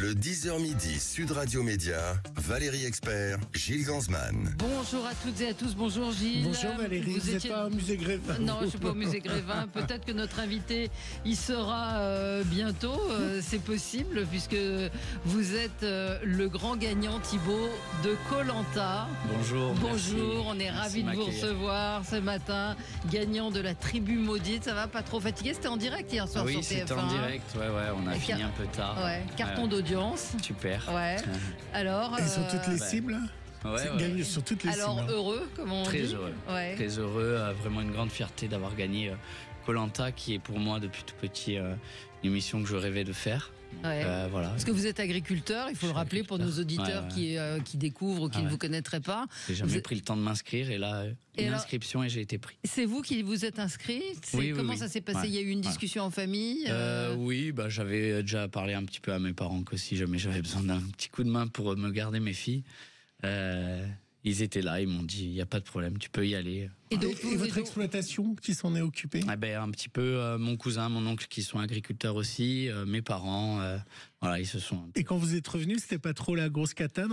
De 10h midi, Sud Radio Média, Valérie Expert, Gilles Gansman. Bonjour à toutes et à tous, bonjour Gilles. Bonjour Valérie, vous n'êtes pas au musée Grévin? Non, je ne suis pas au musée Grévin. Peut-être que notre invité y sera bientôt, c'est possible, puisque vous êtes le grand gagnant Thibaut de Koh-Lanta. Bonjour. Bonjour, on est ravis de vous m'accueillir. recevoir ce matin. Gagnant de la tribu maudite, ça va, pas trop fatigué? C'était en direct hier soir Oui, sur TF1. c'était en direct, on a fini un peu tard. Ouais, carton d'audience. Super. Ouais. Alors. Et sur toutes les cibles? Ouais. Gagné sur toutes les Alors cibles. heureux, comme on Très dit. heureux. Ouais. Très heureux. Vraiment une grande fierté d'avoir gagné Koh-Lanta, qui est pour moi depuis tout petit une émission que je rêvais de faire. Ouais. Voilà. Parce que vous êtes agriculteur, il faut le rappeler pour nos auditeurs qui découvrent ou qui ne vous connaîtraient pas. J'ai jamais pris le temps de m'inscrire et là, inscription et j'ai été pris. C'est vous qui vous êtes inscrit? Comment ça s'est passé? Il y a eu une discussion en famille? Oui, j'avais déjà parlé un petit peu à mes parents que si jamais j'avais besoin d'un petit coup de main pour me garder mes filles. Ils étaient là, ils m'ont dit il n'y a pas de problème, tu peux y aller. Et votre exploitation, qui s'en est occupée? Un petit peu mon cousin, mon oncle qui sont agriculteurs aussi, mes parents, voilà, ils se sont... Et quand vous êtes revenu, c'était pas trop la grosse cata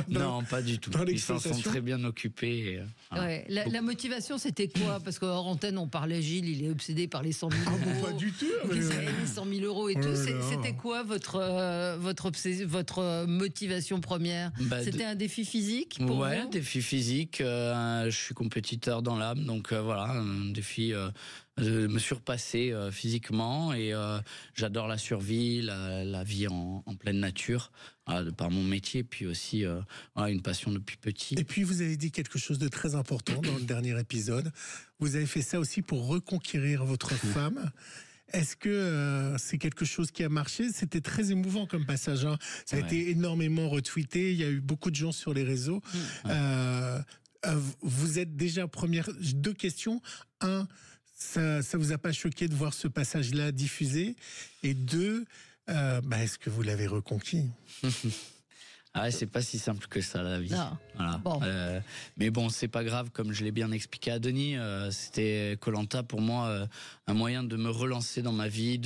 Non, pas du tout. Ils s'en sont très bien occupés. Ouais. La motivation, c'était quoi? Parce qu'hors antenne, on parlait, Gilles, il est obsédé par les 100 000 euros. Pas du tout. Vous avez mis 100 000 euros et tout. C'était quoi votre motivation première? C'était un défi physique pour vous? Défi physique. Je suis compétiteur dans l'âme, donc voilà, un défi de me surpasser physiquement. Et j'adore la survie, la vie en pleine nature, de par mon métier, puis aussi une passion depuis petit. Et puis vous avez dit quelque chose de très important dans le dernier épisode. Vous avez fait ça aussi pour reconquérir votre femme. Est-ce que c'est quelque chose qui a marché? C'était très émouvant comme passage. Ça a été énormément retweeté. Il y a eu beaucoup de gens sur les réseaux. Vous êtes déjà première. 2 questions. 1, ça vous a pas choqué de voir ce passage-là diffusé? Et 2, est-ce que vous l'avez reconquis? C'est pas si simple que ça, la vie. Non. Voilà. Bon. Mais bon, c'est pas grave, comme je l'ai bien expliqué à Denis, c'était Koh-Lanta pour moi un moyen de me relancer dans ma vie,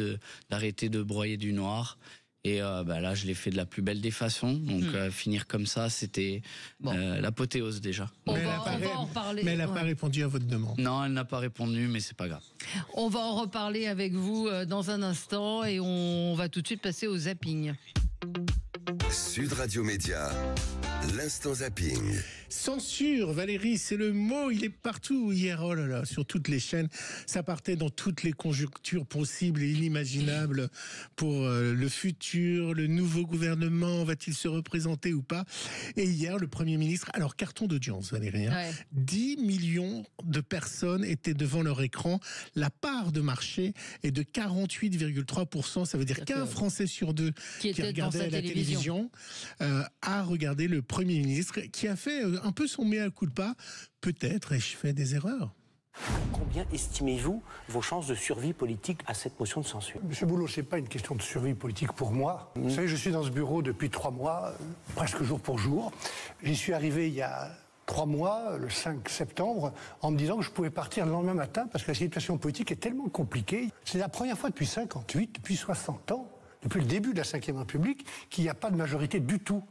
d'arrêter de broyer du noir. Et là, je l'ai fait de la plus belle des façons. Donc finir comme ça, c'était l'apothéose déjà. On va en reparler. Mais elle n'a pas répondu à votre demande. Non, elle n'a pas répondu, mais c'est pas grave. On va en reparler avec vous dans un instant et on va tout de suite passer au zapping. Sud Radio Média, l'instant zapping. Censure, Valérie, c'est le mot, il est partout hier, oh là là, sur toutes les chaînes. Ça partait dans toutes les conjonctures possibles et inimaginables pour le futur, le nouveau gouvernement, va-t-il se représenter ou pas? Et hier, le Premier ministre, alors carton d'audience, Valérie, 10 millions de personnes étaient devant leur écran. La part de marché est de 48,3%. Ça veut dire qu'un Français sur 2 qui regardait la télévision a regardé le Premier ministre, qui a fait un peu son mea culpa. Peut-être ai-je fait des erreurs. Combien estimez-vous vos chances de survie politique à cette motion de censure? Monsieur Boulot, c'est pas une question de survie politique pour moi. Vous savez, je suis dans ce bureau depuis 3 mois, presque jour pour jour. J'y suis arrivé il y a 3 mois, le 5 septembre, en me disant que je pouvais partir le lendemain matin parce que la situation politique est tellement compliquée. C'est la première fois depuis 58, depuis 60 ans, depuis le début de la Ve République, qu'il n'y a pas de majorité du tout.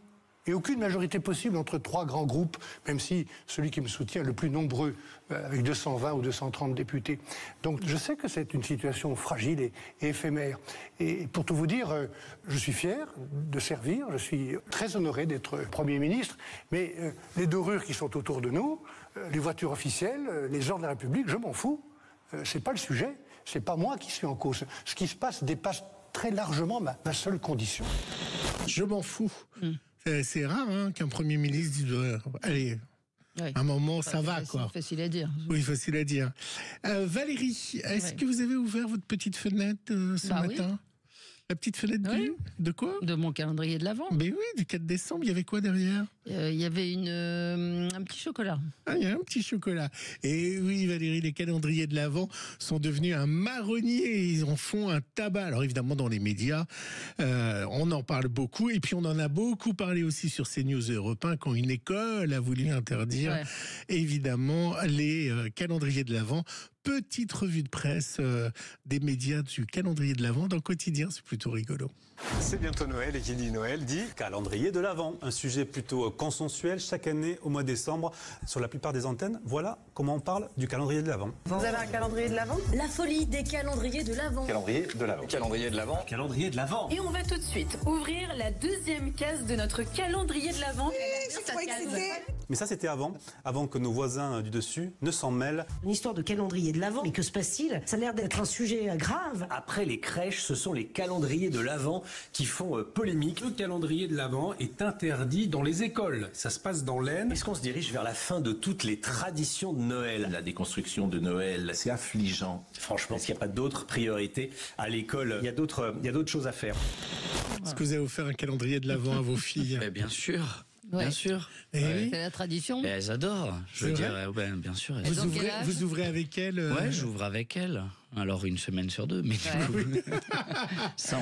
Et aucune majorité possible entre 3 grands groupes, même si celui qui me soutient est le plus nombreux, avec 220 ou 230 députés. Donc je sais que c'est une situation fragile et éphémère. Et pour tout vous dire, je suis fier de servir, je suis très honoré d'être Premier ministre, mais les dorures qui sont autour de nous, les voitures officielles, les ordres de la République, je m'en fous. C'est pas le sujet, c'est pas moi qui suis en cause. Ce qui se passe dépasse très largement ma seule condition. Je m'en fous. C'est rare qu'un Premier ministre dise allez, un moment, ça va, quoi. Facile à dire. Oui, facile à dire. Valérie, est-ce que vous avez ouvert votre petite fenêtre ce matin? La petite fenêtre de quoi? De mon calendrier de l'Avent. Mais oui, du 4 décembre, il y avait quoi derrière? Il y avait un petit chocolat. Il y a un petit chocolat. Et oui, Valérie, les calendriers de l'Avent sont devenus un marronnier. Ils en font un tabac. Alors évidemment, dans les médias, on en parle beaucoup. Et puis on en a beaucoup parlé aussi sur CNews et Europe 1 quand une école a voulu interdire, évidemment, les calendriers de l'Avent petite revue de presse des médias du calendrier de l'Avent dans le quotidien. C'est plutôt rigolo. C'est bientôt Noël et qui dit Noël dit calendrier de l'Avent. Un sujet plutôt consensuel chaque année au mois de décembre sur la plupart des antennes. Voilà comment on parle du calendrier de l'Avent. Vous avez un calendrier de l'Avent ? La folie des calendriers de l'Avent. Calendrier de l'Avent. Calendrier de l'Avent. Calendrier de l'Avent. Et on va tout de suite ouvrir la deuxième case de notre calendrier de l'Avent. Mais ça c'était avant que nos voisins du dessus ne s'en mêlent. Une histoire de calendrier de l'Avent, mais que se passe-t-il ? Ça a l'air d'être un sujet grave. Après les crèches, ce sont les calendriers de l'Avent qui font polémique. Le calendrier de l'Avent est interdit dans les écoles. Ça se passe dans l'Aisne. Est-ce qu'on se dirige vers la fin de toutes les traditions de Noël ? La déconstruction de Noël, c'est affligeant. Franchement, est-ce qu'il n'y a pas d'autres priorités à l'école ? Il y a d'autres choses à faire. Est-ce que vous avez offert un calendrier de l'Avent à vos filles ? Bien sûr. Ouais. Bien sûr. Oui. C'est la tradition. Et elles adorent. Je veux dire, bien sûr. Vous ouvrez avec elles Ouais, j'ouvre avec elles. Alors une semaine sur deux, mais du coup, ça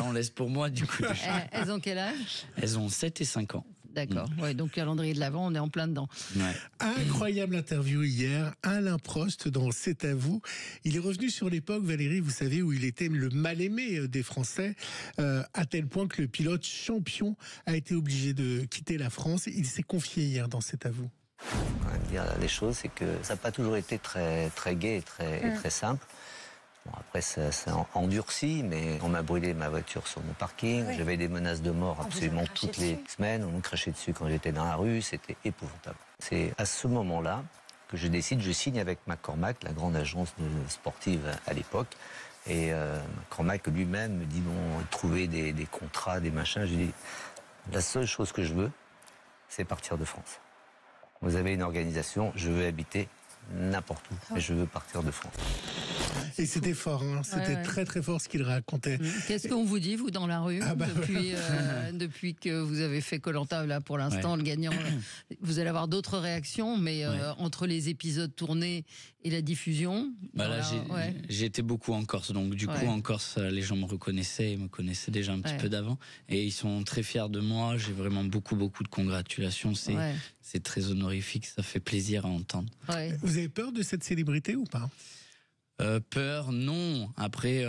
on laisse pour moi du coup. Elles ont quel âge ? Elles ont 7 et 5 ans. D'accord. Ouais, donc calendrier de l'Avent, on est en plein dedans. Ouais. Incroyable interview hier, Alain Prost dans C'est à vous. Il est revenu sur l'époque, Valérie, vous savez, où il était le mal-aimé des Français, à tel point que le pilote champion a été obligé de quitter la France. Il s'est confié hier dans C'est à vous. Quand même dire les choses, c'est que ça n'a pas toujours été très, très gai et très simple. Bon, après, ça endurci, mais on m'a brûlé ma voiture sur mon parking. Oui. J'avais des menaces de mort absolument toutes les semaines. On me crachait dessus quand j'étais dans la rue. C'était épouvantable. C'est à ce moment-là que je signe avec McCormack, la grande agence sportive à l'époque. Et McCormack lui-même me dit, trouver des contrats, des machins. Je lui dis, la seule chose que je veux, c'est partir de France. Vous avez une organisation, je veux habiter n'importe où, mais je veux partir de France. Et c'était fort, hein. C'était très très fort ce qu'il racontait. Qu'est-ce qu'on vous dit, vous, dans la rue, depuis que vous avez fait Koh-Lanta, là, pour l'instant, le gagnant, vous allez avoir d'autres réactions, mais entre les épisodes tournés et la diffusion... J'ai été beaucoup en Corse, donc du coup, en Corse, les gens me reconnaissaient, me connaissaient déjà un petit peu d'avant, et ils sont très fiers de moi, j'ai vraiment beaucoup de congratulations, c'est très honorifique, ça fait plaisir à entendre. Ouais. Vous avez peur de cette célébrité ou pas ? Peur, non. Après,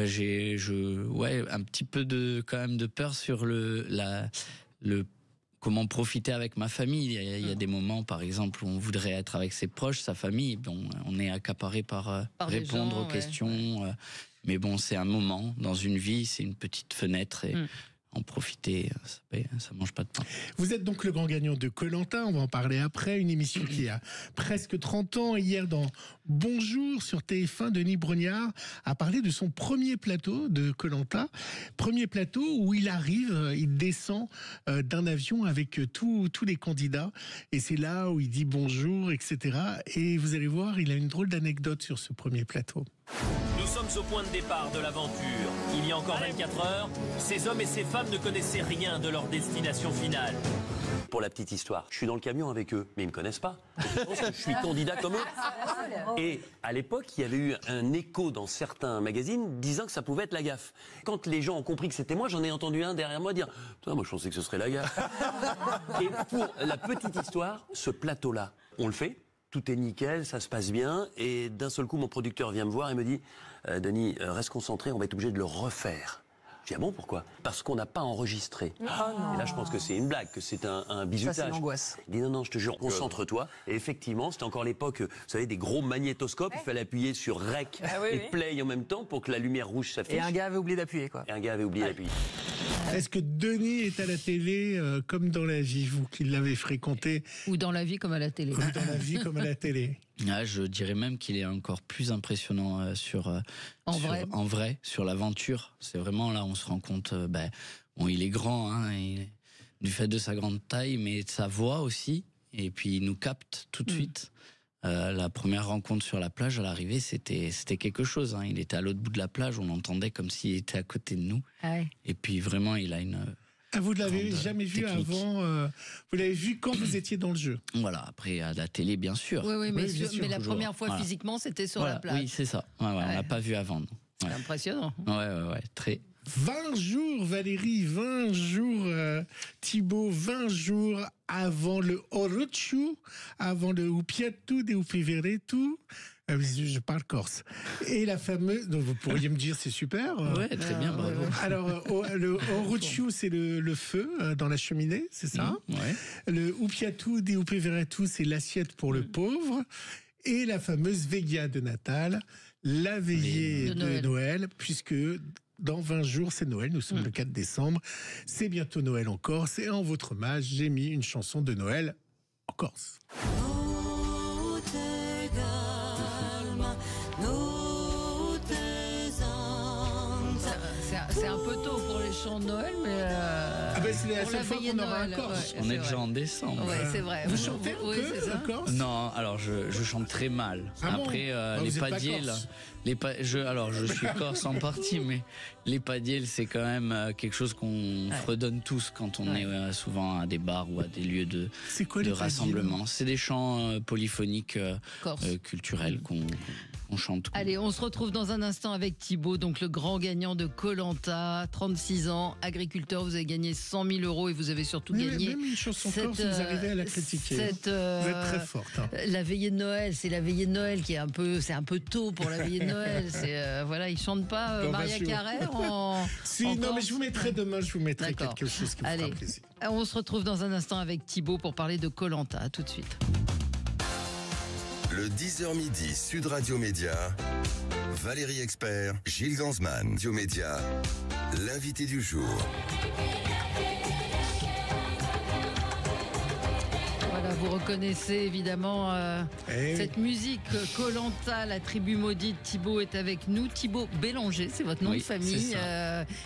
j'ai un petit peu quand même de peur sur comment profiter avec ma famille. Il y a des moments, par exemple, où on voudrait être avec ses proches, sa famille. Bon, on est accaparé par répondre aux questions. Mais bon, c'est un moment dans une vie, c'est une petite fenêtre et en profiter, ça mange pas de pain. Vous êtes donc le grand gagnant de Koh-Lanta, on va en parler après, une émission qui a presque 30 ans. Hier dans Bonjour sur TF1, Denis Brognard a parlé de son premier plateau de Koh-Lanta. Premier plateau où il arrive, il descend d'un avion avec tous les candidats et c'est là où il dit bonjour, etc. Et vous allez voir, il a une drôle d'anecdote sur ce premier plateau. Nous sommes au point de départ de l'aventure. Il y a encore 24 heures, ces hommes et ces femmes ne connaissaient rien de leur destination finale. Pour la petite histoire, je suis dans le camion avec eux, mais ils ne me connaissent pas. Je pense que je suis candidat comme eux. Et à l'époque, il y avait eu un écho dans certains magazines disant que ça pouvait être la gaffe. Quand les gens ont compris que c'était moi, j'en ai entendu un derrière moi dire « Moi, je pensais que ce serait la gaffe. » Et pour la petite histoire, ce plateau-là, on le fait. Tout est nickel, ça se passe bien, et d'un seul coup, mon producteur vient me voir et me dit « Denis, reste concentré, on va être obligé de le refaire. » Je dis « Ah bon, pourquoi ?» Parce qu'on n'a pas enregistré. Et là, je pense que c'est une blague, que c'est un bizutage. Ça, c'est l'angoisse. Il dit « Non, je te jure, concentre-toi. » Et effectivement, c'était encore l'époque, vous savez, des gros magnétoscopes. Il fallait appuyer sur REC et Play en même temps pour que la lumière rouge s'affiche. Et un gars avait oublié d'appuyer, quoi. Et un gars avait oublié d'appuyer. Est-ce que Denis est à la télé comme dans la vie, vous qui l'avez fréquenté ? Ou dans la vie comme à la télé. Ou dans la vie comme à la télé. Je dirais même qu'il est encore plus impressionnant en vrai, sur l'aventure. C'est vraiment là, on se rend compte, il est grand, hein, du fait de sa grande taille, mais de sa voix aussi. Et puis il nous capte tout de suite. La première rencontre sur la plage, à l'arrivée, c'était quelque chose. Hein. Il était à l'autre bout de la plage, on l'entendait comme s'il était à côté de nous. Et puis vraiment, il a une... vous ne l'avez jamais vu technique. avant vous l'avez vu quand vous étiez dans le jeu. Voilà, après à la télé, bien sûr. Oui, mais la toujours. première fois physiquement, c'était sur la plage. Oui, c'est ça. On l'a pas vu avant. C'est impressionnant. Ouais, très... 20 jours, Valérie, 20 jours, Thibaut, 20 jours avant le Orochu, avant le Upiatu, de Upiveretu. Je parle corse. Et la fameuse, donc vous pourriez me dire c'est super. Ouais, très bien, bravo. Alors, le Orochu, c'est le feu dans la cheminée, c'est ça. Ouais. Le Upiatu, de Upiveretu, c'est l'assiette pour le pauvre. Et la fameuse Vegia de Natal, la veillée de Noël, puisque dans 20 jours, c'est Noël, nous sommes le 4 décembre, c'est bientôt Noël en Corse, et en votre hommage, j'ai mis une chanson de Noël en Corse. C'est un peu tôt pour les chants de Noël, mais c'est la seule fois qu'on aura un Corse. On est déjà en décembre. Ouais, c'est vrai. Vous chantez un peu en Corse? Non, alors je chante très mal. Après, les padiels, alors je suis corse en partie, mais les padiels, c'est quand même quelque chose qu'on fredonne tous quand on est souvent à des bars ou à des lieux de rassemblement. C'est des chants polyphoniques culturels qu'on chante. Allez, on se retrouve dans un instant avec Thibaut, donc le grand gagnant de Koh-Lanta, 36 ans, agriculteur. Vous avez gagné 100 000 € et vous avez surtout gagné. Même une chanson corse, vous arrivez à la critiquer. Vous êtes très forte. La veillée de Noël, c'est la veillée de Noël qui est c'est un peu tôt pour la veillée de Noël. Voilà, ils chantent pas Maria Carré en. Si, en non, Corse. mais je vous mettrai demain, quelque chose qui vous fera plaisir. On se retrouve dans un instant avec Thibaut pour parler de Koh-Lanta. À tout de suite. Le 10h midi, Sud Radio Média, Valérie Expert, Gilles Gansman, Radio Média, l'invité du jour. Voilà, vous reconnaissez évidemment cette musique Koh-Lanta, la tribu maudite. Thibaut est avec nous. Thibaut Bélanger, c'est votre nom de famille,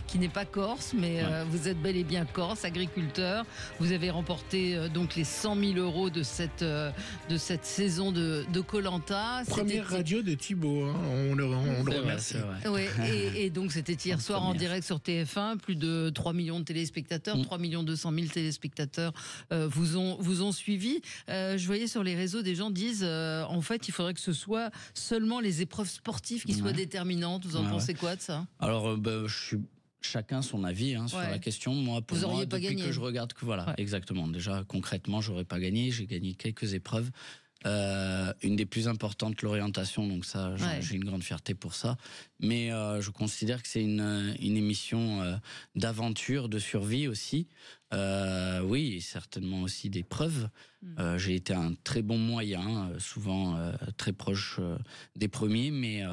qui n'est pas corse, mais vous êtes bel et bien corse, agriculteur. Vous avez remporté donc les 100 000 € de cette saison de Koh-Lanta. Première radio de Thibaut, hein. On le remercie. Ouais, et donc c'était hier soir en direct sur TF1, plus de 3 millions de téléspectateurs, 3 200 000 téléspectateurs vous ont suivi. Je voyais sur les réseaux des gens disent en fait il faudrait que ce soit seulement les épreuves sportives qui soient déterminantes. Vous en pensez quoi de ça? Alors chacun son avis sur la question. Moi, pour vous moi, pas depuis gagné. que je regarde exactement. Déjà concrètement, j'aurais pas gagné. J'ai gagné quelques épreuves. Une des plus importantes, l'orientation, donc ça, j'ai une grande fierté pour ça. Mais je considère que c'est une émission d'aventure, de survie aussi. Oui, certainement aussi d'épreuves. J'ai été un très bon moyen, souvent très proche des premiers, mais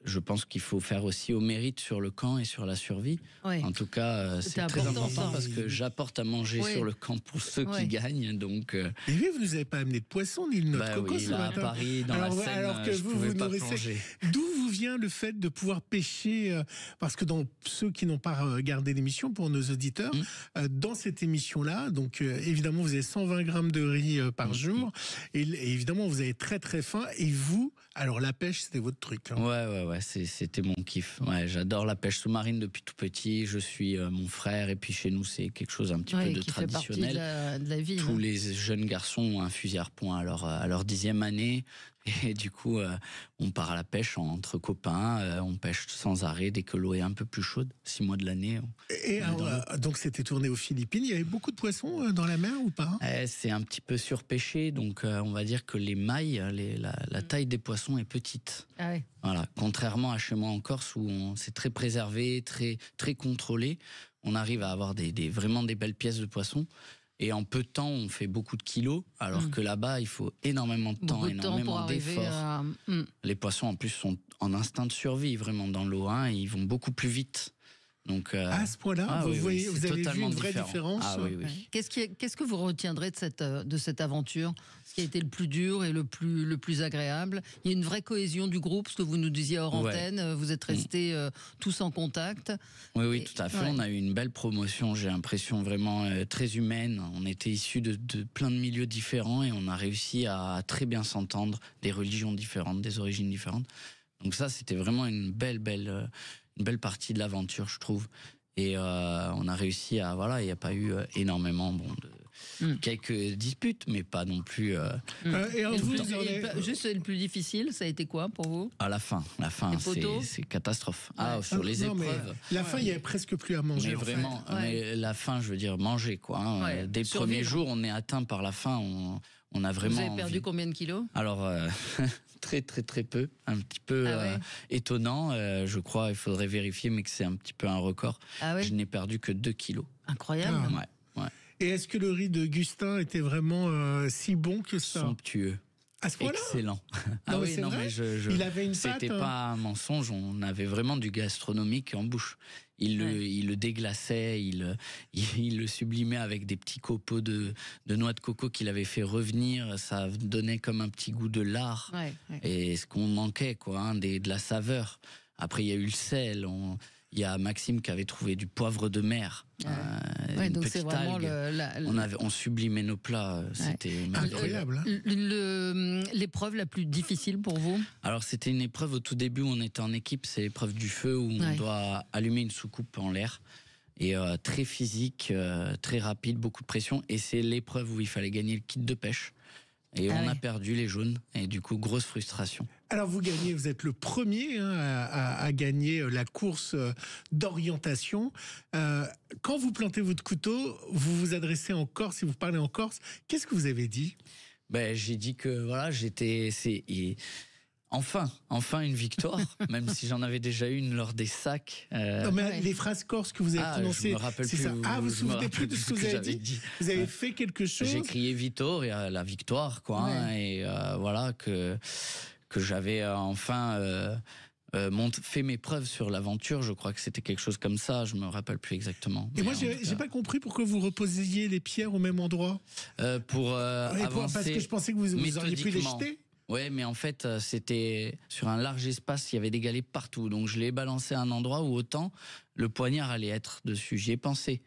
je pense qu'il faut faire aussi au mérite sur le camp et sur la survie. Ouais. En tout cas, c'est très important parce que j'apporte à manger sur le camp pour ceux qui gagnent. Donc, Et oui, vous nous avez pas amené de poisson ni de notre coco ce là, matin. à Paris, dans la Seine, alors que je pouvais pas plonger. D'où vous vient le fait de pouvoir pêcher parce que dans ceux qui n'ont pas regardé l'émission, pour nos auditeurs, dans cette émission-là, donc évidemment, vous avez 120 grammes de riz par jour. Et évidemment, vous avez très très faim. Et vous, alors la pêche, c'était votre truc. Hein. Ouais, c'était mon kiff. Ouais, j'adore la pêche sous-marine depuis tout petit. Je suis mon frère, et puis chez nous, c'est quelque chose un petit peu de traditionnel. De la vie, tous les jeunes garçons ont un fusil à harpon à leur 10e année. Et du coup, on part à la pêche entre copains, on pêche sans arrêt dès que l'eau est un peu plus chaude, 6 mois de l'année. Et donc c'était tourné aux Philippines, il y avait beaucoup de poissons dans la mer ou pas? C'est un petit peu surpêché, donc on va dire que les mailles, la taille des poissons est petite. Ah ouais. Voilà. Contrairement à chez moi en Corse où c'est très préservé, très, très contrôlé, on arrive à avoir vraiment des belles pièces de poissons. Et en peu de temps, on fait beaucoup de kilos, alors que là-bas, il faut énormément de temps, énormément d'efforts. Les poissons, en plus, sont en instinct de survie, vraiment, dans l'eau, et ils vont beaucoup plus vite. Donc, à ce point-là, vous avez vu une vraie différence. Qu'est-ce que vous retiendrez de cette aventure? Ce qui a été le plus dur et le plus agréable? Il y a une vraie cohésion du groupe, ce que vous nous disiez hors antenne. Vous êtes restés tous en contact. Oui, tout à fait. On a eu une belle promotion, j'ai l'impression, vraiment très humaine. On était issus de plein de milieux différents et on a réussi à très bien s'entendre, des religions différentes, des origines différentes. Donc ça, c'était vraiment une belle partie de l'aventure, je trouve. Et on a réussi à... Voilà, il n'y a pas eu énormément quelques disputes, mais pas non plus. Juste le plus difficile, ça a été quoi pour vous? À la fin, c'est catastrophe. Sur les épreuves. La fin, il y avait presque plus à manger. Mais vraiment, mais la fin, je veux dire manger quoi. Dès le premier jour, on est atteint par la faim. On a vraiment. Vous avez perdu combien de kilos? Alors très très très peu, un petit peu étonnant. Je crois, il faudrait vérifier, mais que c'est un petit peu un record. Je n'ai perdu que 2 kilos. Incroyable. Ouais. Et est-ce que le riz de Gustin était vraiment si bon que ça? Somptueux. À ce point-là? Excellent. Mais il avait une pâte. C'était pas un mensonge, on avait vraiment du gastronomique en bouche. Il le déglaçait, il le sublimait avec des petits copeaux de noix de coco qu'il avait fait revenir. Ça donnait comme un petit goût de lard. Et ce qu'on manquait, quoi, de la saveur. Après, il y a eu le sel. Il y a Maxime qui avait trouvé du poivre de mer. Donc c'est vraiment on sublimait nos plats. C'était incroyable. L'épreuve la plus difficile pour vous? Alors c'était une épreuve au tout début où on était en équipe. C'est l'épreuve du feu où on doit allumer une soucoupe en l'air. Et très physique, très rapide, beaucoup de pression. Et c'est l'épreuve où il fallait gagner le kit de pêche. Et on a perdu les jaunes. Et du coup, grosse frustration. Alors vous êtes le premier à gagner la course d'orientation. Quand vous plantez votre couteau, vous vous adressez en Corse, si vous parlez en Corse, qu'est-ce que vous avez dit? J'ai dit que voilà, Enfin une victoire, même si j'en avais déjà une lors des sacs. Non, mais les phrases corses que vous avez prononcées, je me rappelle plus. Ça. Vous vous souvenez plus de ce que vous avez dit? Vous avez fait quelque chose? J'ai crié Vito et la victoire, quoi. Et voilà que j'avais enfin fait mes preuves sur l'aventure. Je crois que c'était quelque chose comme ça. Je me rappelle plus exactement. Et moi, j'ai pas compris pourquoi vous reposiez les pierres au même endroit. Pour avancer. Parce que je pensais que vous auriez pu les jeter. Ouais, mais en fait, c'était sur un large espace, il y avait des galets partout. Donc je l'ai balancé à un endroit où autant le poignard allait être dessus. J'y ai pensé.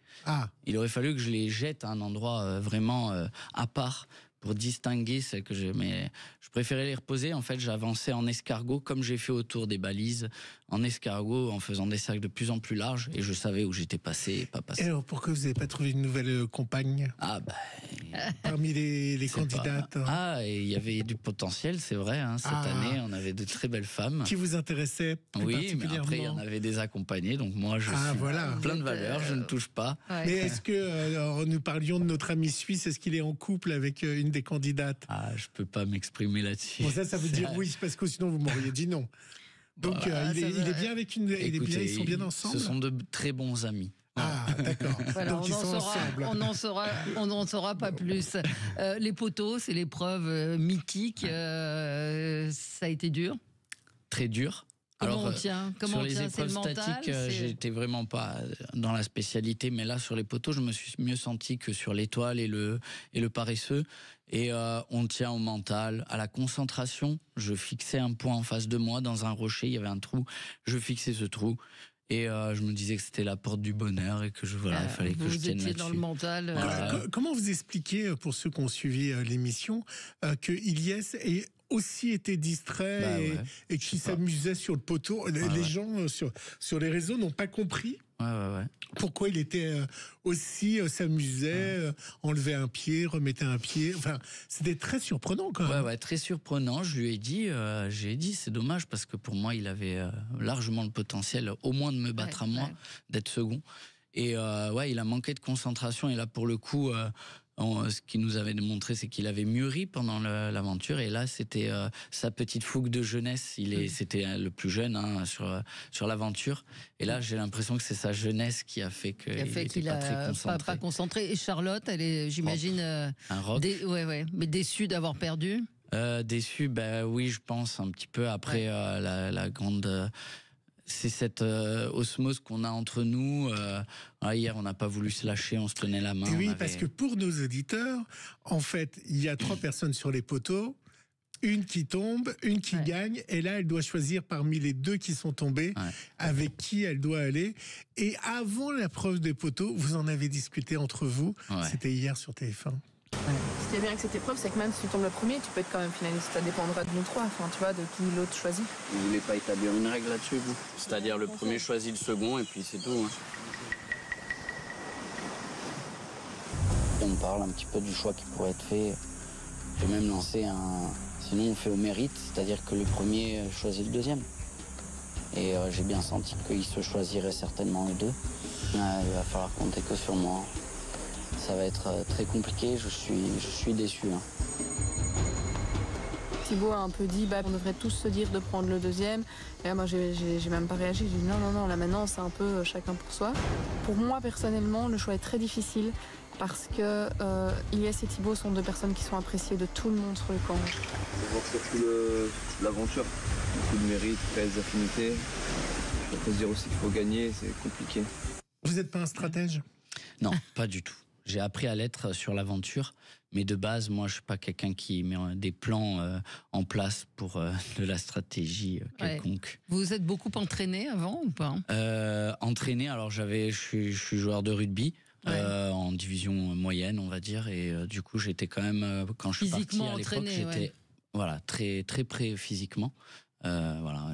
Il aurait fallu que je les jette à un endroit vraiment à part pour distinguer ce que mais je préférais les reposer. En fait, j'avançais en escargot, comme j'ai fait autour des balises, en escargot, en faisant des cercles de plus en plus larges, et je savais où j'étais passé et pas passé. Et alors, pourquoi vous n'avez pas trouvé une nouvelle compagne parmi les candidates? Et il y avait du potentiel, c'est vrai. Cette année, on avait de très belles femmes. Qui vous intéressaient particulièrement? Mais après, il y en avait des accompagnées, donc moi, je suis plein de valeurs, je ne touche pas. Mais est-ce que, nous parlions de notre ami suisse, est-ce qu'il est en couple avec une des candidates? Je peux pas m'exprimer là-dessus. Bon, ça veut dire oui, parce que sinon vous m'auriez dit non. Donc il est bien avec une. Écoutez, ils sont bien ensemble. Ce sont de très bons amis. D'accord. Voilà, donc on n'en saura pas plus. Les poteaux, c'est l'épreuve mythique. Ça a été dur. Très dur. Comment on tient? Sur les épreuves statiques, j'étais vraiment pas dans la spécialité, mais là sur les poteaux, je me suis mieux senti que sur l'étoile et le paresseux. Et on tient au mental, à la concentration. Je fixais un point en face de moi dans un rocher, il y avait un trou. Je fixais ce trou. Et je me disais que c'était la porte du bonheur et que il fallait que je tienne là-dessus. Dans le mental. Comment vous expliquez, pour ceux qui ont suivi l'émission, que Ilyes ait aussi été distrait et qui s'amusait sur le poteau? Les gens sur les réseaux n'ont pas compris pourquoi il était aussi s'amusait, enlevait un pied, remettait un pied. Enfin, c'était très surprenant quand même. Très surprenant. Je lui ai dit, c'est dommage parce que pour moi, il avait largement le potentiel, au moins de me battre à moi, d'être second. Et il a manqué de concentration. Et là, pour le coup, ce qu'il nous avait montré, c'est qu'il avait mûri pendant l'aventure. Et là, c'était sa petite fougue de jeunesse. C'était le plus jeune sur l'aventure. Et là, j'ai l'impression que c'est sa jeunesse qui a fait qu'il n'a pas concentré. Et Charlotte, elle est, j'imagine, un rock. Mais déçue d'avoir perdu. Déçue, oui, je pense un petit peu après la grande. C'est cette osmose qu'on a entre nous. Hier, on n'a pas voulu se lâcher, on se tenait la main. Et parce que pour nos auditeurs, en fait, il y a 3 personnes sur les poteaux, une qui tombe, une qui gagne, et là, elle doit choisir parmi les 2 qui sont tombés avec qui elle doit aller. Et avant la preuve des poteaux, vous en avez discuté entre vous. C'était hier sur TF1. Ce qui est bien avec cette épreuve, c'est que même si tu tombes le premier, tu peux être quand même finaliste. Ça dépendra de nous 3, tu vois, de qui l'autre choisit. Vous voulez pas établir une règle là-dessus, vous? C'est-à-dire le premier choisit le second et puis c'est tout. on me parle un petit peu du choix qui pourrait être fait. J'ai même lancé sinon on fait au mérite, c'est-à-dire que le premier choisit le deuxième. Et j'ai bien senti qu'il se choisirait certainement les deux. Il va falloir compter que sur moi. Ça va être très compliqué, je suis déçu. Hein. Thibaut a un peu dit, on devrait tous se dire de prendre le deuxième. Et là, moi, j'ai même pas réagi. J'ai dit non, là maintenant, c'est un peu chacun pour soi. Pour moi, personnellement, le choix est très difficile parce que Ilyes et Thibaut sont deux personnes qui sont appréciées de tout le monde sur le camp. C'est voir surtout l'aventure, beaucoup de mérite, belles affinités. Il faut se dire aussi qu'il faut gagner, c'est compliqué. Vous n'êtes pas un stratège ? Non, pas du tout. J'ai appris à l'être sur l'aventure, mais de base, moi, je suis pas quelqu'un qui met des plans en place pour de la stratégie quelconque. Ouais. Vous êtes beaucoup entraîné avant ou pas ? Entraîné, alors je suis joueur de rugby. En division moyenne, on va dire, et du coup, j'étais quand même, quand je suis parti à l'époque, j'étais très, très prêt physiquement. Voilà.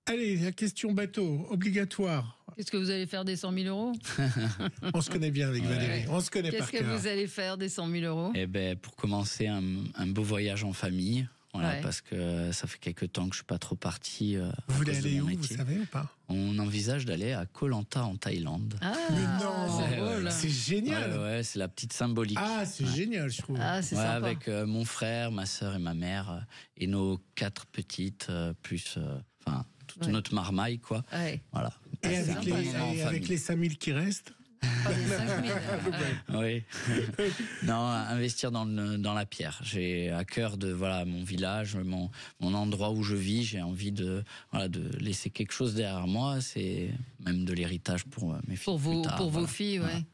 Allez, la question bateau, obligatoire. Qu'est-ce que vous allez faire des 100 000 €? On se connaît bien avec Valérie, on se connaît par cœur. Qu'est-ce que vous allez faire des 100 000 €? Eh ben, pour commencer, un beau voyage en famille. Voilà, parce que ça fait quelques temps que je suis pas trop parti. Vous voulez aller où, vous savez ou pas? On envisage d'aller à Koh Lanta en Thaïlande. Ah, mais non, c'est génial. Ouais, c'est la petite symbolique. Ah, c'est génial, je trouve. Ah, c'est sympa. Avec mon frère, ma sœur et ma mère et nos 4 petites plus, toute notre marmaille, quoi. Ouais. Voilà. Et avec les 5 000 qui restent? Oui. Non, investir dans la pierre. J'ai à cœur de mon village, mon endroit où je vis. J'ai envie de laisser quelque chose derrière moi. C'est même de l'héritage pour mes filles. Pour vos filles, ouais.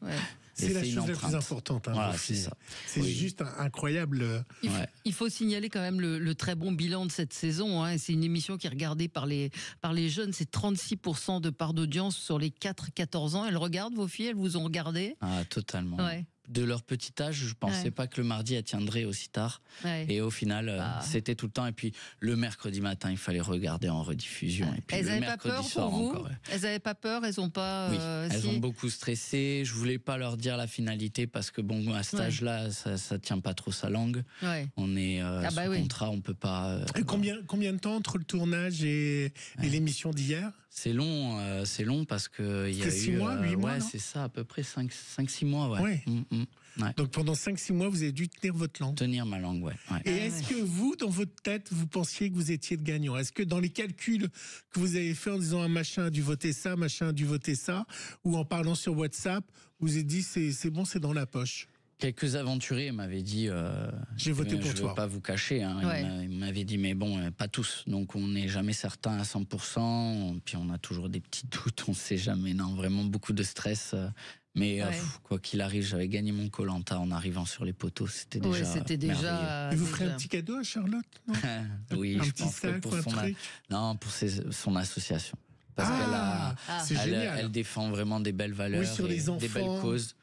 C'est la chose la plus importante. Voilà, c'est ça. C'est juste incroyable. Il faut signaler quand même le très bon bilan de cette saison. Hein. C'est une émission qui est regardée par les jeunes. C'est 36% de part d'audience sur les 4-14 ans. Elles regardent vos filles? Elles vous ont regardé? Ah, totalement. Ouais. De leur petit âge, je pensais pas que le mardi elles tiendraient aussi tard. Ouais. Et au final, c'était tout le temps. Et puis le mercredi matin, il fallait regarder en rediffusion. Et puis elles le n'avaient pas peur pour vous encore, Elles n'avaient pas peur? Elles ont pas. Oui, elles ont beaucoup stressé. Je voulais pas leur dire la finalité parce que à cet âge-là, ça tient pas trop sa langue. Ouais. On est sous contrat, on peut pas. Et combien de temps entre le tournage et l'émission d'hier? C'est long parce que il y a eu 6 mois, 8 mois. Ouais, c'est ça, à peu près 5-6 mois. Ouais. Ouais. Donc pendant 5-6 mois, vous avez dû tenir votre langue. Tenir ma langue, ouais. Et est-ce que vous, dans votre tête, vous pensiez que vous étiez le gagnant? Est-ce que dans les calculs que vous avez fait en disant un machin a dû voter ça, machin a dû voter ça, ou en parlant sur WhatsApp, vous avez dit c'est bon, c'est dans la poche? Quelques aventuriers m'avaient dit j'ai voté pour toi. Je ne veux pas vous cacher. Hein, ils m'avaient dit mais bon, pas tous. Donc on n'est jamais certain à 100%. Puis on a toujours des petits doutes. On ne sait jamais. Non, vraiment beaucoup de stress. Mais quoi qu'il arrive, j'avais gagné mon Koh Lanta en arrivant sur les poteaux. C'était déjà. Et vous ferez un petit cadeau à Charlotte, non? Oui, un je petit pense sac, que pour son association. Parce qu'elle défend vraiment des belles valeurs, des belles causes.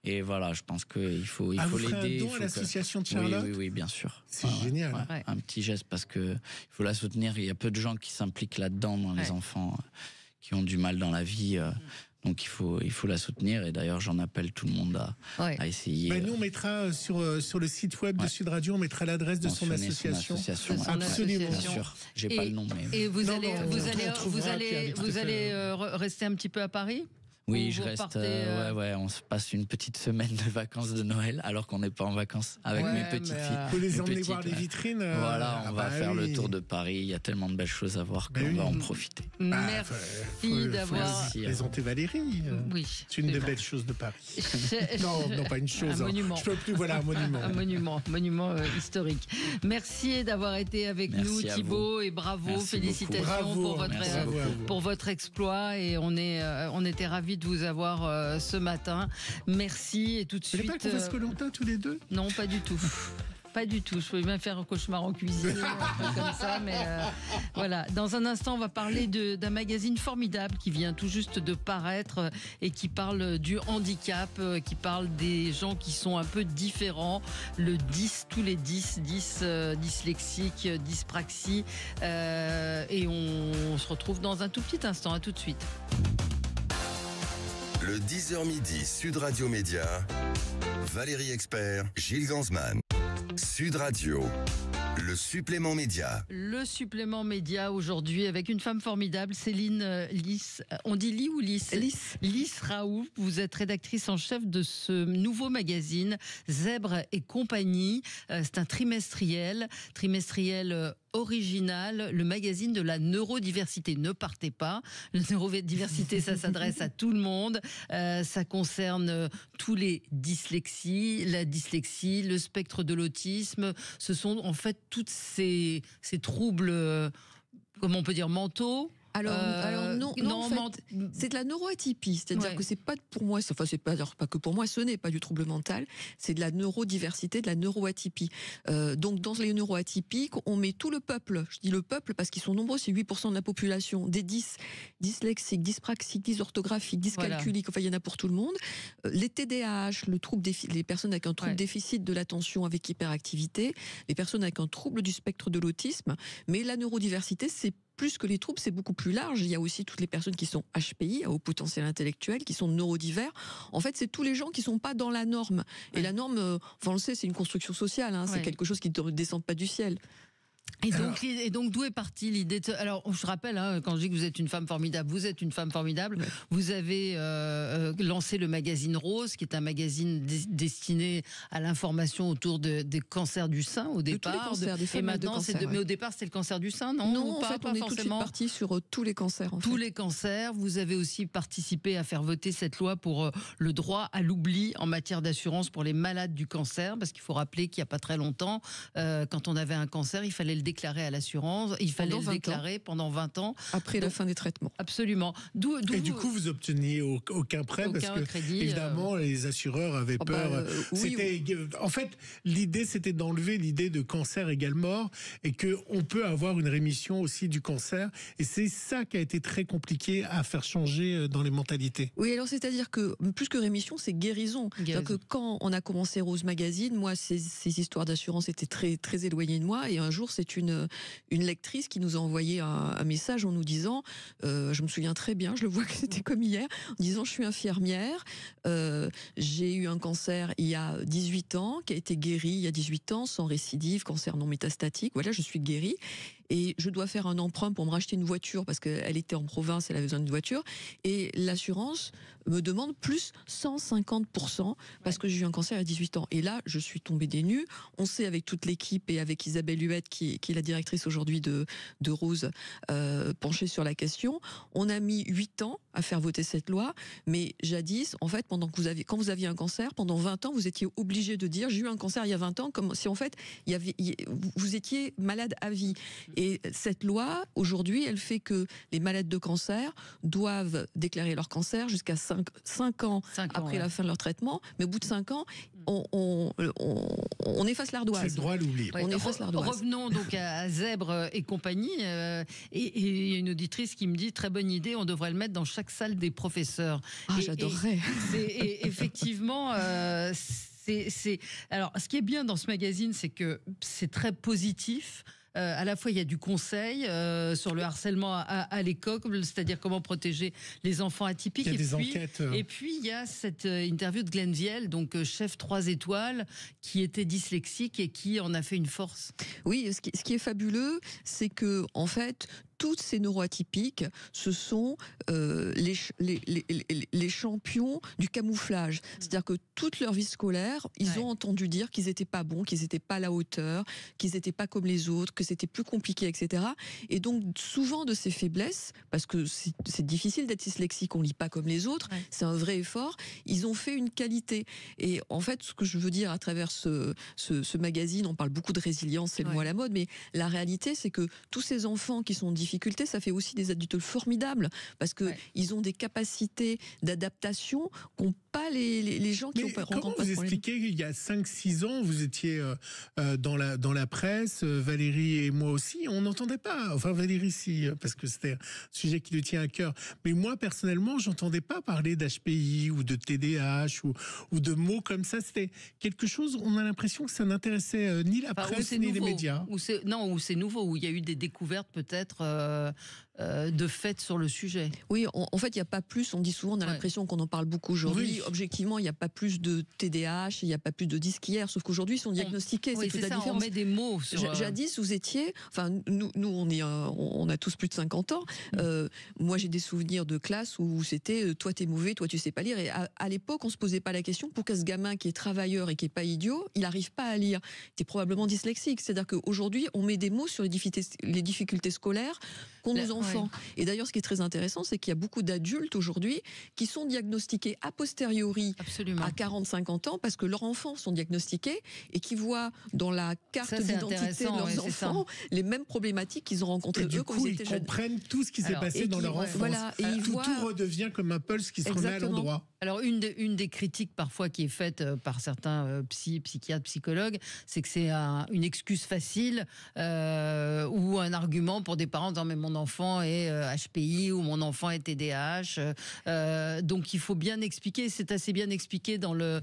Et voilà, je pense qu'il faut l'aider. Vous ferez un don à l'association de Charlotte? Oui, bien sûr. C'est génial. Un petit geste parce qu'il faut la soutenir. Il y a peu de gens qui s'impliquent là-dedans, dans les enfants qui ont du mal dans la vie. Donc il faut la soutenir. Et d'ailleurs, j'en appelle tout le monde à essayer. Nous, on mettra sur le site web de Sud Radio, on mettra l'adresse de son association. Absolument. Bien sûr. J'ai pas le nom. Mais... Et vous allez rester un petit peu à Paris? Oui, je reste. On se passe une petite semaine de vacances de Noël, alors qu'on n'est pas en vacances avec mes petites filles. Vous les emmenez voir les vitrines. Voilà, on va faire le tour de Paris. Il y a tellement de belles choses à voir qu'on va en profiter. Merci d'avoir présenté Valérie. Oui, c'est une des belles choses de Paris. non, pas une chose. Un monument. Je peux plus. Voilà, un monument. Un monument historique. Merci d'avoir été avec nous, Thibaut, et bravo, félicitations pour votre exploit. Et on était ravis de vous avoir ce matin. Merci et tout de suite. Vous voulez pas qu'on fasse Koh Lanta tous les deux? Non, pas du tout. Pas du tout. Je peux bien faire un cauchemar en cuisine, un peu comme ça, mais voilà. Dans un instant, on va parler d'un magazine formidable qui vient tout juste de paraître et qui parle du handicap, qui parle des gens qui sont un peu différents. Le 10, tous les 10 dyslexiques, dyspraxie. Et on se retrouve dans un tout petit instant. À tout de suite. Le 10h midi Sud Radio Média, Valérie Expert, Gilles Gansman. Sud Radio. Le supplément média. Le supplément média aujourd'hui avec une femme formidable, Céline Lys. On dit Ly ou Lys ? Lys Raoult. Vous êtes rédactrice en chef de ce nouveau magazine, Zèbre et compagnie. C'est un trimestriel original, le magazine de la neurodiversité. Ne partez pas. La neurodiversité, ça s'adresse à tout le monde. Ça concerne tous les dyslexies, la dyslexie, le spectre de l'autisme. Ce sont en fait toutes ces troubles, comment on peut dire, mentaux. Alors non, en fait, c'est de la neuroatypie, c'est-à-dire que c'est pas pour moi, enfin c'est pas que pour moi, ce n'est pas du trouble mental, c'est de la neurodiversité, de la neuroatypie. Donc dans les neuroatypiques, on met tout le peuple, je dis le peuple parce qu'ils sont nombreux, c'est 8% de la population, des dyslexiques, dyspraxiques, dysorthographiques, dyscalculiques, enfin il y en a pour tout le monde. Les TDAH, les personnes avec un trouble déficit de l'attention avec hyperactivité, les personnes avec un trouble du spectre de l'autisme, mais la neurodiversité, c'est plus que les troubles, c'est beaucoup plus large. Il y a aussi toutes les personnes qui sont HPI, à haut potentiel intellectuel, qui sont neurodivers. En fait, c'est tous les gens qui ne sont pas dans la norme. Et la norme, enfin on le sait, c'est une construction sociale, c'est quelque chose qui ne descend pas du ciel. Et donc d'où est partie l'idée de... Alors, je rappelle, quand je dis que vous êtes une femme formidable, vous êtes une femme formidable. Ouais. Vous avez lancé le magazine Rose, qui est un magazine destiné à l'information autour des cancers du sein au départ. Tous les cancers, des femmes et maintenant, de cancer, mais au départ, c'était le cancer du sein, non? Non, en fait, on est tout de suite parti sur tous les cancers. Tous les cancers. Vous avez aussi participé à faire voter cette loi pour le droit à l'oubli en matière d'assurance pour les malades du cancer, parce qu'il faut rappeler qu'il n'y a pas très longtemps, quand on avait un cancer, il fallait le déclarer à l'assurance, il fallait le déclarer pendant 20 ans. Après la fin des traitements. Absolument. Et du coup, vous obteniez aucun prêt parce que, crédit, évidemment, les assureurs avaient peur. En fait, l'idée, c'était d'enlever l'idée de cancer égale mort et qu'on peut avoir une rémission aussi du cancer. Et c'est ça qui a été très compliqué à faire changer dans les mentalités. Oui, alors c'est-à-dire que plus que rémission, c'est guérison. C'est-à-dire que quand on a commencé Rose Magazine, moi, ces histoires d'assurance étaient très, très éloignées de moi. Et un jour, c'est une lectrice qui nous a envoyé un message en nous disant, je me souviens très bien, je le vois que c'était comme hier, en disant je suis infirmière, j'ai eu un cancer il y a 18 ans, qui a été guéri il y a 18 ans, sans récidive, cancer non métastatique, voilà, je suis guérie. Et je dois faire un emprunt pour me racheter une voiture parce qu'elle était en province, elle avait besoin d'une voiture. Et l'assurance me demande plus 150% parce que j'ai eu un cancer à 18 ans. Et là, je suis tombée des nues. On sait avec toute l'équipe et avec Isabelle Huette, qui est la directrice aujourd'hui de Rose, penchée sur la question. On a mis 8 ans à faire voter cette loi. Mais jadis, en fait, quand vous aviez un cancer, pendant 20 ans, vous étiez obligé de dire j'ai eu un cancer il y a 20 ans, comme si en fait, vous étiez malade à vie. Et cette loi, aujourd'hui, elle fait que les malades de cancer doivent déclarer leur cancer jusqu'à 5 ans après la fin de leur traitement. Mais au bout de 5 ans, on efface l'ardoise. C'est le droit à l'oubli. On efface l'ardoise. Revenons donc à Zèbre et compagnie. Et il y a une auditrice qui me dit, très bonne idée, on devrait le mettre dans chaque salle des professeurs. Ah, j'adorerais. Et effectivement... Alors, ce qui est bien dans ce magazine, c'est que c'est très positif. À la fois, il y a du conseil sur le harcèlement à l'école, c'est-à-dire comment protéger les enfants atypiques. Il y a des enquêtes. Et puis, il y a cette interview de Glenn Viel, donc chef 3 étoiles, qui était dyslexique et qui en a fait une force. Oui, ce qui est fabuleux, c'est que, en fait, toutes ces neuroatypiques, ce sont les champions du camouflage. C'est-à-dire que toute leur vie scolaire, ils ont entendu dire qu'ils n'étaient pas bons, qu'ils n'étaient pas à la hauteur, qu'ils n'étaient pas comme les autres, que c'était plus compliqué, etc. Et donc, souvent de ces faiblesses, parce que c'est difficile d'être dyslexique, on ne lit pas comme les autres, c'est un vrai effort, ils ont fait une qualité. Et en fait, ce que je veux dire à travers ce magazine, on parle beaucoup de résilience, c'est le mot à la mode, mais la réalité, c'est que tous ces enfants qui sont difficultés, ça fait aussi des adultes formidables parce que ils ont des capacités d'adaptation qu'ont pas les gens qui ont pas rencontré. Comment vous expliquez il y a 5-6 ans, vous étiez dans la presse, Valérie et moi aussi, on n'entendait pas, enfin Valérie si, parce que c'était un sujet qui lui tient à cœur, mais moi personnellement, j'entendais pas parler d'HPI ou de TDAH ou de mots comme ça, c'était quelque chose, on a l'impression que ça n'intéressait ni la presse ni les médias. Ou c'est nouveau, où il y a eu des découvertes peut-être de fait sur le sujet. Oui, en fait, il n'y a pas plus, on dit souvent, on a l'impression qu'on en parle beaucoup aujourd'hui. Objectivement, il n'y a pas plus de TDAH, il n'y a pas plus de dys qu'hier, sauf qu'aujourd'hui, ils sont diagnostiqués. Oui, c'est ça, on met des mots sur... Jadis, vous étiez... Enfin, nous on a tous plus de 50 ans. Moi, j'ai des souvenirs de classe où c'était toi, t'es mauvais, toi, tu sais pas lire. Et à l'époque, on se posait pas la question pour ce gamin qui est travailleur et qui est pas idiot, il n'arrive pas à lire. T'es probablement dyslexique. C'est-à-dire qu'aujourd'hui, on met des mots sur les difficultés scolaires qu'ont nos enfants. Et d'ailleurs, ce qui est très intéressant, c'est qu'il y a beaucoup d'adultes aujourd'hui qui sont diagnostiqués a posteriori à 40-50 ans parce que leurs enfants sont diagnostiqués et qui voient dans la carte d'identité de leurs enfants les mêmes problématiques qu'ils ont rencontrées eux quand ils étaient jeunes. Ils comprennent tout ce qui s'est passé dans leur enfance. Voilà, et tout redevient comme un pulse qui se remet à l'endroit. Alors une des critiques parfois qui est faite par certains psychiatres, psychologues, c'est que c'est une excuse facile ou un argument pour des parents disant mais mon enfant est HPI ou mon enfant est TDAH. Donc il faut bien expliquer, c'est assez bien expliqué dans le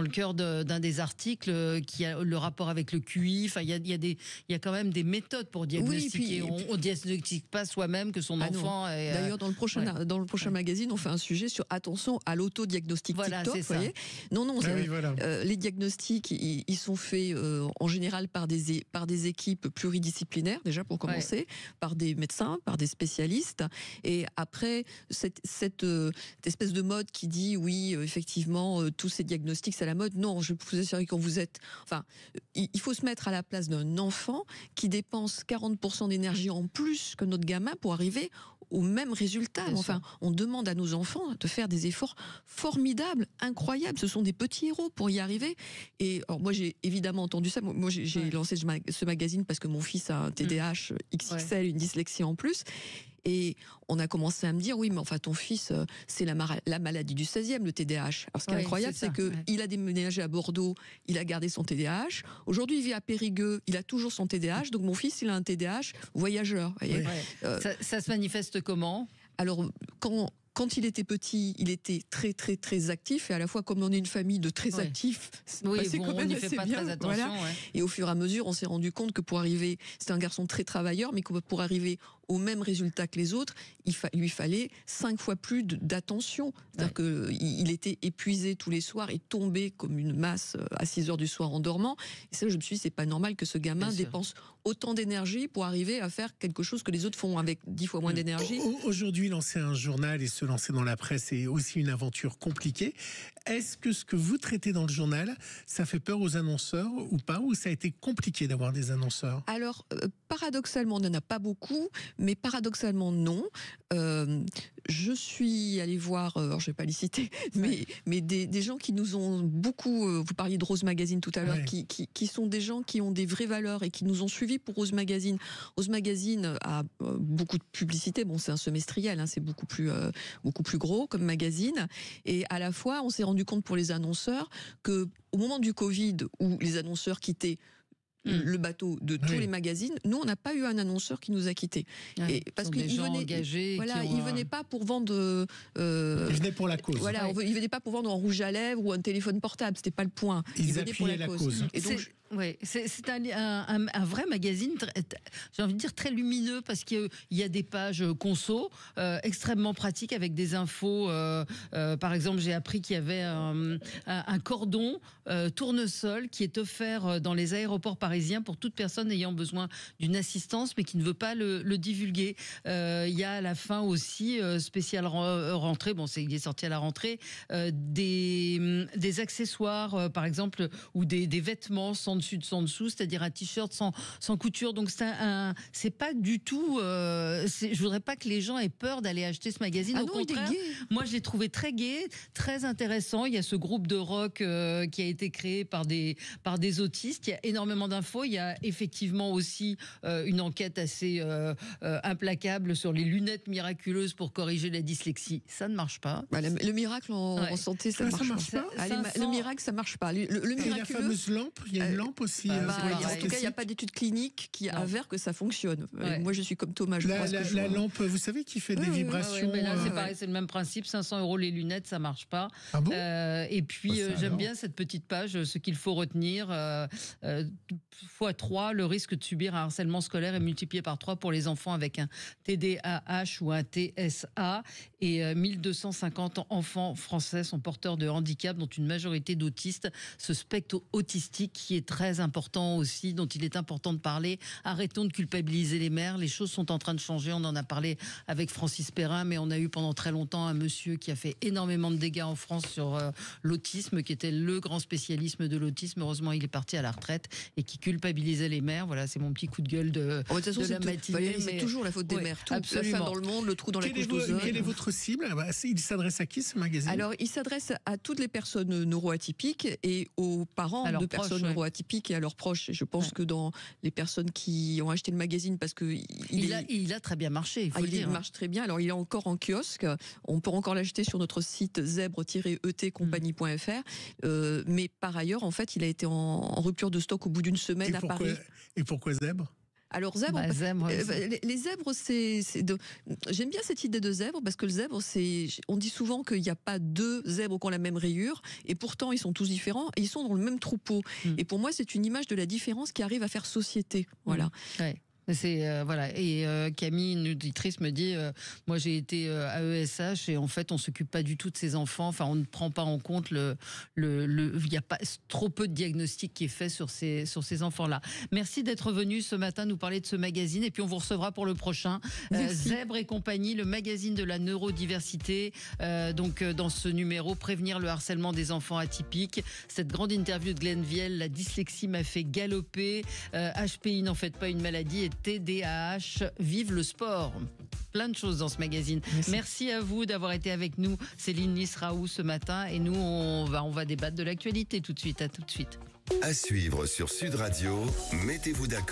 cœur d'un des articles qui a le rapport avec le QI. Enfin il y a quand même des méthodes pour diagnostiquer. On diagnostique pas soi-même que son enfant est... D'ailleurs dans le prochain magazine on fait un sujet sur attention à l'autodiagnostic TikTok, vous voyez. Les diagnostics, ils sont faits en général par des équipes pluridisciplinaires, déjà pour commencer, par des médecins, par des spécialistes. Et après, cette espèce de mode qui dit, oui, effectivement, tous ces diagnostics, c'est la mode. Non, je vous assure que quand vous êtes... Enfin, il faut se mettre à la place d'un enfant qui dépense 40% d'énergie en plus que notre gamin pour arriver au même résultat. Enfin, on demande à nos enfants de faire des efforts formidables, incroyables. Ce sont des petits héros pour y arriver. Et alors, moi, j'ai évidemment entendu ça. Moi, j'ai lancé ce magazine parce que mon fils a un TDAH XXL, une dyslexie en plus. Et on a commencé à me dire, oui, mais enfin, ton fils, c'est la maladie du 16e, le TDAH. Alors, ce qui est incroyable, c'est qu'il a déménagé à Bordeaux, il a gardé son TDAH. Aujourd'hui, il vit à Périgueux, il a toujours son TDAH. Donc, mon fils, il a un TDAH voyageur. Voyez. Ça se manifeste comment ? Alors, quand il était petit, il était très très très actif et à la fois comme on est une famille de très actifs, on n'y fait pas très attention. Voilà. Et au fur et à mesure, on s'est rendu compte que pour arriver, c'était un garçon très travailleur, mais que pour arriver au même résultat que les autres, il lui fallait 5 fois plus d'attention. C'est-à-dire qu'il était épuisé tous les soirs et tombé comme une masse à 6 heures du soir en dormant. Et ça, je me suis dit, c'est pas normal que ce gamin dépense autant d'énergie pour arriver à faire quelque chose que les autres font avec 10 fois moins d'énergie. Aujourd'hui, lancer un journal et se lancer dans la presse est aussi une aventure compliquée. Est-ce que ce que vous traitez dans le journal, ça fait peur aux annonceurs ou pas, ou ça a été compliqué d'avoir des annonceurs ? Alors, paradoxalement, on n'en a pas beaucoup, mais paradoxalement, non. Je suis allée voir, alors je ne vais pas les citer, mais des gens qui nous ont beaucoup, vous parliez de Rose Magazine tout à l'heure, qui sont des gens qui ont des vraies valeurs et qui nous ont suivis pour Rose Magazine. Rose Magazine a beaucoup de publicité, bon c'est un semestriel, hein, c'est beaucoup plus gros comme magazine, et à la fois on s'est rendu compte pour les annonceurs que au moment du Covid où les annonceurs quittaient le bateau de tous les magazines, nous on n'a pas eu un annonceur qui nous a quittés. Et parce qu'ils venaient pas pour vendre. Ils venaient pour la cause. Voilà, ils venaient pas pour vendre un rouge à lèvres ou un téléphone portable, c'était pas le point. Ils venaient pour la cause. Et donc, c'est un vrai magazine, j'ai envie de dire très lumineux, parce qu'il y a des pages conso extrêmement pratiques avec des infos. Par exemple, j'ai appris qu'il y avait un cordon tournesol qui est offert dans les aéroports parisiens pour toute personne ayant besoin d'une assistance mais qui ne veut pas le divulguer. Il y a à la fin aussi spécial rentrée, bon il est sorti à la rentrée, des accessoires par exemple, ou des vêtements sans dessus sans dessous, c'est-à-dire un t-shirt sans couture. Donc c'est pas du tout je voudrais pas que les gens aient peur d'aller acheter ce magazine. Au contraire, moi je l'ai trouvé très gai, très intéressant. Il y a ce groupe de rock qui a été créé par des autistes. Il y a énormément d'infos. Il y a effectivement aussi une enquête assez implacable sur les lunettes miraculeuses pour corriger la dyslexie. Ça ne marche pas. Le miracle en santé, ça marche pas. Le miracle, ça marche pas. Le miraculeux, la fameuse lampe, il y a une lampe. lampe aussi. En tout cas, il n'y a pas d'études cliniques qui avèrent que ça fonctionne. Moi, je suis comme Thomas. La lampe, vous savez, qui fait des vibrations. Mais là, c'est pareil, c'est le même principe. 500 € les lunettes, ça marche pas. Ah bon et puis, j'aime bien cette petite page. Ce qu'il faut retenir, x3, le risque de subir un harcèlement scolaire est multiplié par 3 pour les enfants avec un TDAH ou un TSA. Et 1250 enfants français sont porteurs de handicap, dont une majorité d'autistes. Ce spectre autistique qui est très important aussi, dont il est important de parler. Arrêtons de culpabiliser les mères. Les choses sont en train de changer. On en a parlé avec Francis Perrin, mais on a eu pendant très longtemps un monsieur qui a fait énormément de dégâts en France sur l'autisme, qui était le grand spécialiste de l'autisme. Heureusement, il est parti à la retraite et qui culpabilisait les mères. Voilà, c'est mon petit coup de gueule de la matinée. Valérie, c'est toujours la faute des mères. Tout, la fin dans le monde, le trou dans la couche d'ozone. Quelle est votre cible? Il s'adresse à qui, ce magazine? Alors, il s'adresse à toutes les personnes neuroatypiques et aux parents de personnes neuroatypiques et à leurs proches. Et je pense que dans les personnes qui ont acheté le magazine, parce que il a très bien marché, il faut le dire. Il marche très bien. Alors, il est encore en kiosque. On peut encore l'acheter sur notre site zèbre-etcompagnie.fr. Mais par ailleurs, en fait, il a été en rupture de stock au bout d'une semaine à Paris. Et pourquoi zèbre? Alors zèbre, les zèbres, j'aime bien cette idée de zèbre parce que le zèbre, on dit souvent qu'il n'y a pas deux zèbres qui ont la même rayure et pourtant ils sont tous différents et ils sont dans le même troupeau. Et pour moi, c'est une image de la différence qui arrive à faire société. Voilà. Ouais. Voilà. Et Camille, une auditrice, me dit moi j'ai été à ESH et en fait on s'occupe pas du tout de ces enfants. Enfin, on ne prend pas en compte il y a pas trop peu de diagnostic qui est fait sur ces enfants-là. Merci d'être venu ce matin nous parler de ce magazine et puis on vous recevra pour le prochain Zèbre et compagnie, le magazine de la neurodiversité. Donc dans ce numéro, prévenir le harcèlement des enfants atypiques. Cette grande interview de Glenn Viel, la dyslexie m'a fait galoper. HPI, n'en faites pas une maladie. Et TDAH, vive le sport. Plein de choses dans ce magazine. Merci à vous d'avoir été avec nous, Céline Lisraou, ce matin. Et nous, on va débattre de l'actualité tout de suite. À tout de suite. À suivre sur Sud Radio, mettez-vous d'accord.